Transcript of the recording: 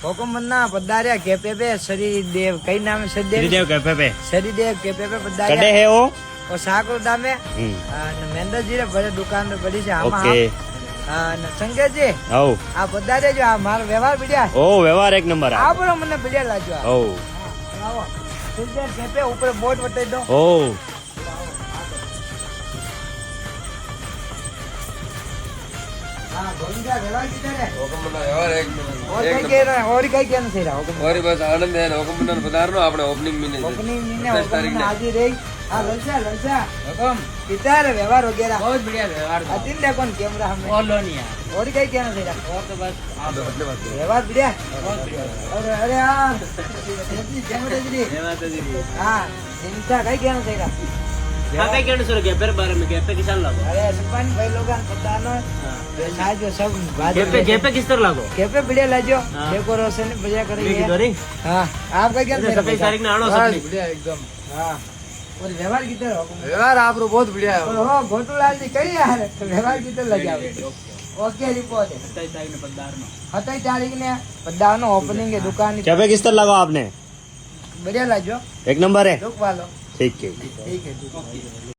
हुकुम मन्ना पधारिया cafe पे श्रीदेव कई नाम है श्रीदेव कैफे पे श्रीदेव कैफे पे कड़े पधारिया है वो और साकुरदा में महेंद्र जी रे बड़े दुकान पे बड़ी से आमा ओके संकेत जी औ आ पधारे जो आ मारो व्यवहार बढ़िया ओ व्यवहार एक नंबर आ बरो मने बढ़िया लाजो ओ आओ श्रीदेव कैफे ऊपर बोर्ड बता दो ओ हां गोविंदा व्यवहार किधर है हुकुमना व्यवहार एक और कई कह रहा है और कई कहना सही रहा हुकुम और बस आनंद है हुकुमना पधारनो આપણે ઓપનિંગ મીને ओपनिंग महीने हुकुम हाजिर रही हां ललचा हुकुम किधर व्यवहार वगैरह बहुत बढ़िया व्यवहार था। अतिन देखो कैमरा हमें और लो नहीं यार, और कई कहना सही रहा और तो बस आप व्यवहार बढ़िया बहुत बढ़िया अरे हाँ कैमरा जी व्यवहार तो दीदी। हाँ चिंता कई कहना सही रहा हाँ कई कहने सुनो कैफे बारे में, कैफे किस तरह लागो? अरे सुपान भाई लोग पता ना जो सब कैफे कैफे किस तरह लागो? कैफे बढ़िया लाजो हाँ। डेकोरेशन बढ़िया ठीक करी है दोरी। हाँ आपका क्या એટલે 27 તારીખ ને આણો સપની। बढ़िया एकदम हाँ और व्यवहार किधर हो व्यवहार आपरो बहुत बढ़िया है हो घोटूलाल जी कही यार व्यवहार किधर लग जाओ ओके रिपोर्ट है 27 તારીખ ને પધારનો। 27 तारीख ने पद्दानो ओपनिंग है दुकान कैफे किस तरह लगा आपने बढ़िया लाजो एक नंबर है दुख वालो ठीक है ठीक है